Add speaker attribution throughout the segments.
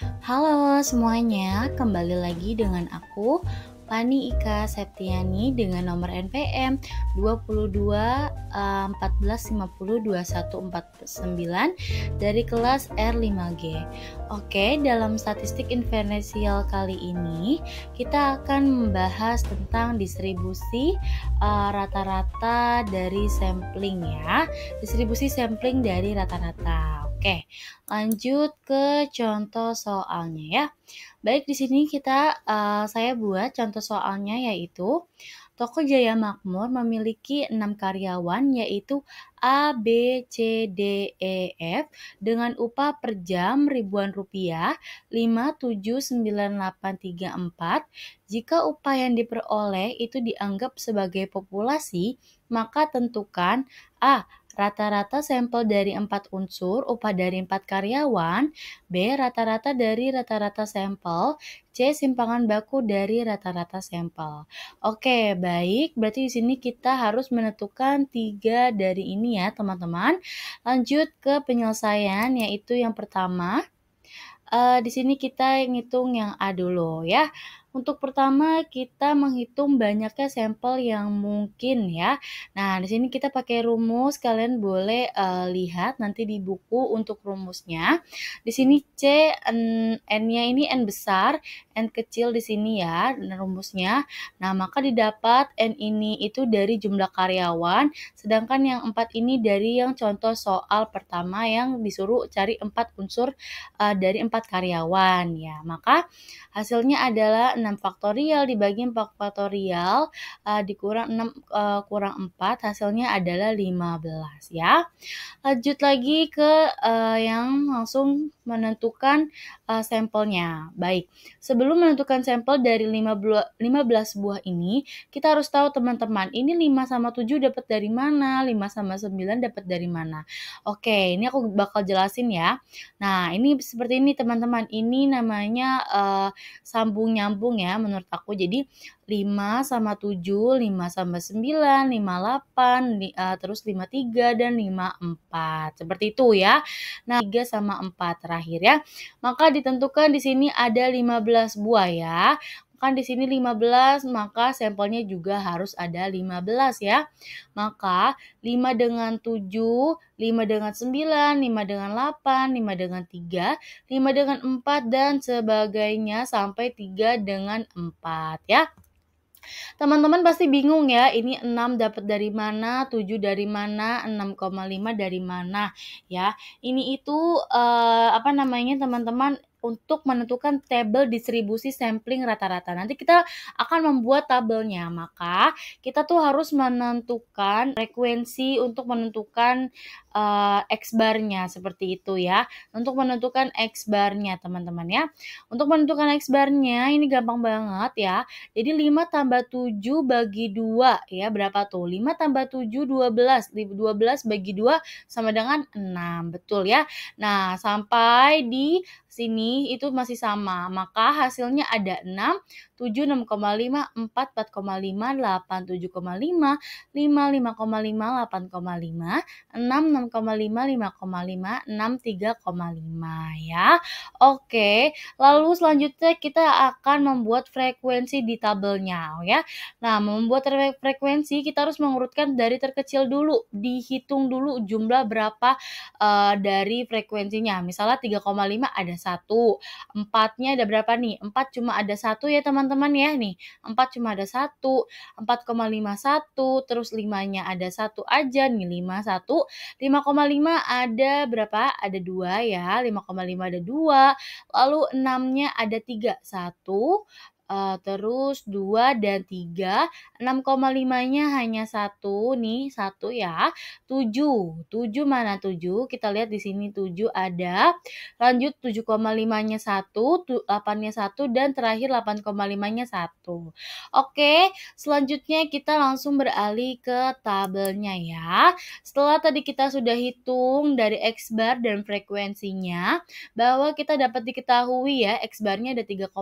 Speaker 1: Halo semuanya, kembali lagi dengan aku Fani Ika Septiani dengan nomor NPM 22 14 50 2149 dari kelas R5G. Oke, dalam statistik inferensial kali ini kita akan membahas tentang distribusi rata-rata dari sampling ya. Distribusi sampling dari rata-rata. Oke, lanjut ke contoh soalnya ya. Baik, di sini saya buat contoh soalnya yaitu Toko Jaya Makmur memiliki 6 karyawan yaitu A, B, C, D, E, F dengan upah per jam ribuan rupiah 5, 7, 9, 8, 3, 4. Jika upah yang diperoleh itu dianggap sebagai populasi, maka tentukan A. Rata-rata sampel dari 4 unsur, upah dari 4 karyawan. B. Rata-rata dari rata-rata sampel. C. Simpangan baku dari rata-rata sampel. Oke, baik. Berarti di sini kita harus menentukan 3 dari ini ya, teman-teman. Lanjut ke penyelesaian, yaitu yang pertama. Di sini kita ngitung yang A dulu ya. Untuk pertama kita menghitung banyaknya sampel yang mungkin ya. Nah, di sini kita pakai rumus, kalian boleh lihat nanti di buku untuk rumusnya. Di sini C, N-nya ini N besar, N kecil di sini ya rumusnya. Nah, maka didapat N ini itu dari jumlah karyawan, sedangkan yang 4 ini dari yang contoh soal pertama yang disuruh cari 4 unsur dari 4 karyawan ya. Maka hasilnya adalah 6 faktorial dibagi 4 faktorial dikurang 6 kurang 4 hasilnya adalah 15 ya. Lanjut lagi ke yang langsung menentukan sampelnya. Baik, sebelum menentukan sampel dari 15 buah ini, kita harus tahu teman-teman, ini 5 sama 7 dapat dari mana, 5 sama 9 dapat dari mana. Oke, ini aku bakal jelasin ya. Nah, ini seperti ini teman-teman, ini namanya sambung nyambung ya menurut aku. Jadi 5 sama 7, 5 sama 9, 5, 8, terus 5, 3, dan 5, 4. Seperti itu ya. Nah, 3 sama 4 terakhir ya. Maka ditentukan di sini ada 15 buah ya. Kan di sini 15, maka sampelnya juga harus ada 15 ya. Maka 5 dengan 7, 5 dengan 9, 5 dengan 8, 5 dengan 3, 5 dengan 4, dan sebagainya sampai 3 dengan 4 ya. Teman-teman pasti bingung ya, ini 6 dapat dari mana, 7 dari mana, 6,5 dari mana ya. Ini itu teman-teman untuk menentukan tabel distribusi sampling rata-rata. Nanti kita akan membuat tabelnya, maka kita tuh harus menentukan frekuensi untuk menentukan X-bar-nya seperti itu ya. Untuk menentukan X-bar-nya teman-teman ya. Untuk menentukan X-bar-nya ini gampang banget ya. Jadi 5 tambah 7 bagi 2 ya, berapa tuh? 5 tambah 7, 12. 12 bagi 2 sama dengan 6, betul ya. Nah, sampai di sini itu masih sama, maka hasilnya ada 6, 7, 6,5, 4, 4,5, 8, 7,5, 5, 5,5, 8,5, 6, 6,5, 5,5, 6, 3,5 ya. Oke, lalu selanjutnya kita akan membuat frekuensi di tabelnya ya. Nah, membuat frekuensi kita harus mengurutkan dari terkecil dulu, dihitung dulu jumlah berapa dari frekuensinya. Misalnya 3,5 ada 1, 4-nya ada berapa nih? 4 cuma ada 1 ya teman-teman ya nih. 4 cuma ada 1, 4,5 1, terus 5-nya ada 1 aja nih, 5 1. 5,5 ada berapa? Ada 2 ya. 5,5 ada 2. Lalu 6-nya ada 3. 1, terus 2 dan 3. 6,5-nya hanya 1 nih, 1 ya. 7. 7 mana 7? Kita lihat di sini 7 ada. Lanjut 7,5-nya 1, 8-nya 1, dan terakhir 8,5-nya 1. Oke, selanjutnya kita langsung beralih ke tabelnya ya. Setelah tadi kita sudah hitung dari X-bar dan frekuensinya, bahwa kita dapat diketahui ya, X-barnya ada 3,5,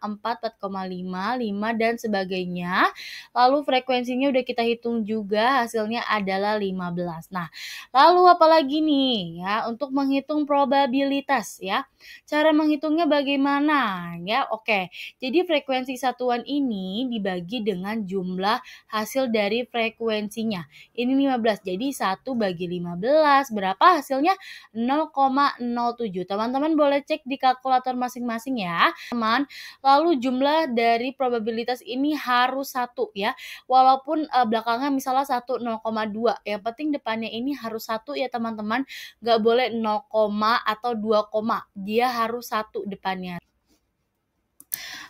Speaker 1: 4, 4,5, 5 dan sebagainya. Lalu frekuensinya udah kita hitung juga, hasilnya adalah 15. Nah, lalu apalagi nih ya untuk menghitung probabilitas ya. Cara menghitungnya bagaimana ya? Oke. Jadi frekuensi satuan ini dibagi dengan jumlah hasil dari frekuensinya. Ini 15. Jadi 1 bagi 15 berapa hasilnya? 0,07. Teman-teman boleh cek di kalkulator masing-masing ya. Teman, lalu jumlah dari probabilitas ini harus 1 ya. Walaupun belakangnya misalnya 1 0,2. Yang penting depannya ini harus 1 ya teman-teman. Nggak boleh 0, atau 2, dia harus 1 depannya.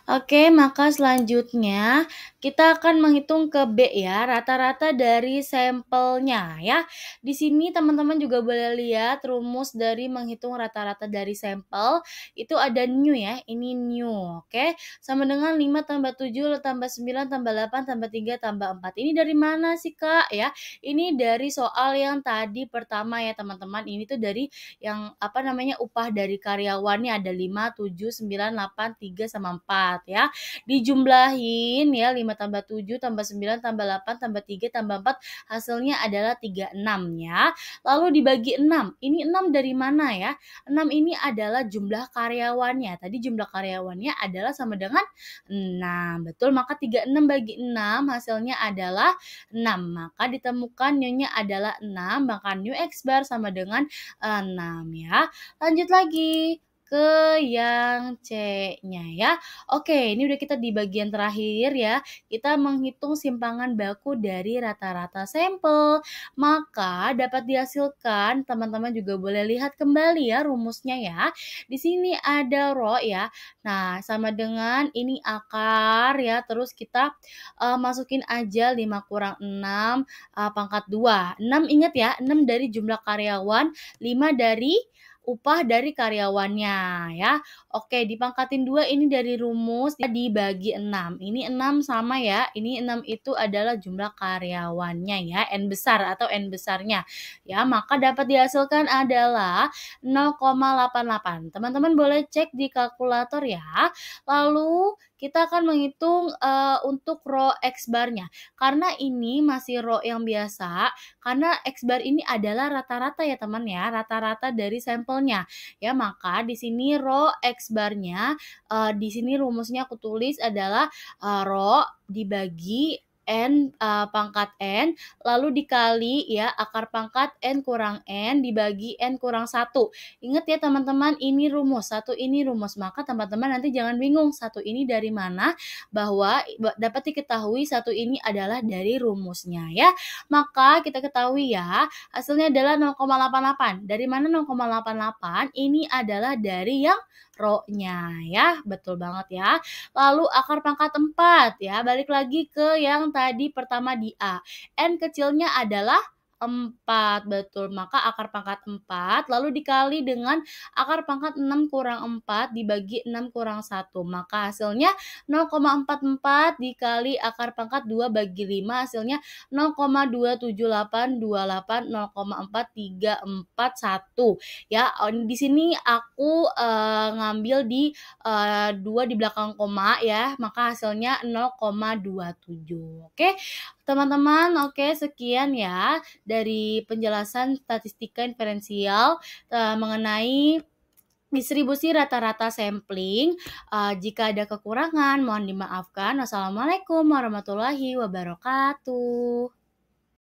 Speaker 1: Oke, maka selanjutnya kita akan menghitung ke B ya, rata-rata dari sampelnya ya. Di sini teman-teman juga boleh lihat rumus dari menghitung rata-rata dari sampel. Itu ada new ya, ini new, oke. Sama dengan 5 tambah 7 tambah 9 tambah 8 tambah 3 tambah 4. Ini dari mana sih Kak ya? Ini dari soal yang tadi pertama ya teman-teman. Ini tuh dari yang upah dari karyawannya ada 5, 7, 9, 8, 3 sama 4 ya. Dijumlahin ya 5 tambah 7 tambah 9 tambah 8 tambah 3 tambah 4 hasilnya adalah 36 ya. Lalu dibagi 6. Ini 6 dari mana ya? 6 ini adalah jumlah karyawannya. Tadi jumlah karyawannya adalah sama dengan 6. Betul, maka 36 bagi 6 hasilnya adalah 6. Maka ditemukan new-nya adalah 6, maka new X bar sama dengan 6 ya. Lanjut lagi ke yang C-nya ya. Oke, ini udah kita di bagian terakhir ya. Kita menghitung simpangan baku dari rata-rata sampel. Maka dapat dihasilkan, teman-teman juga boleh lihat kembali ya rumusnya ya. Di sini ada rho ya. Nah, sama dengan ini akar ya. Terus kita masukin aja 5 kurang 6 pangkat 2. 6 ingat ya, 6 dari jumlah karyawan, 5 dari upah dari karyawannya ya. Oke, dipangkatin 2 ini dari rumus dibagi 6. Ini 6 sama ya. Ini 6 itu adalah jumlah karyawannya ya, N besar atau N besarnya. Ya, maka dapat dihasilkan adalah 0,88. Teman-teman boleh cek di kalkulator ya. Lalu kita akan menghitung untuk rho X barnya. Karena ini masih rho yang biasa, karena X bar ini adalah rata-rata ya teman ya, rata-rata dari sampelnya. Ya, maka di sini rho X barnya di sini rumusnya aku tulis adalah rho dibagi N pangkat N lalu dikali ya akar pangkat N kurang N dibagi N kurang 1. Ingat ya teman-teman, ini rumus, satu ini rumus. Maka teman-teman nanti jangan bingung satu ini dari mana, bahwa dapat diketahui satu ini adalah dari rumusnya ya. Maka kita ketahui ya hasilnya adalah 0,88. Dari mana 0,88? Ini adalah dari yang rho-nya ya, betul banget ya. Lalu akar pangkat 4 ya, balik lagi ke yang tadi pertama di A. N kecilnya adalah 4, betul. Maka akar pangkat 4 lalu dikali dengan akar pangkat 6 kurang 4 dibagi 6 kurang 1. Maka hasilnya 0,44 dikali akar pangkat 2 bagi 5 hasilnya 0,27828 0,4341. Ya, di sini aku ngambil di 2 di belakang koma ya, maka hasilnya 0,27. Oke. Teman-teman, oke sekian ya dari penjelasan statistika inferensial mengenai distribusi rata-rata sampling. Jika ada kekurangan mohon dimaafkan. Wassalamualaikum warahmatullahi wabarakatuh.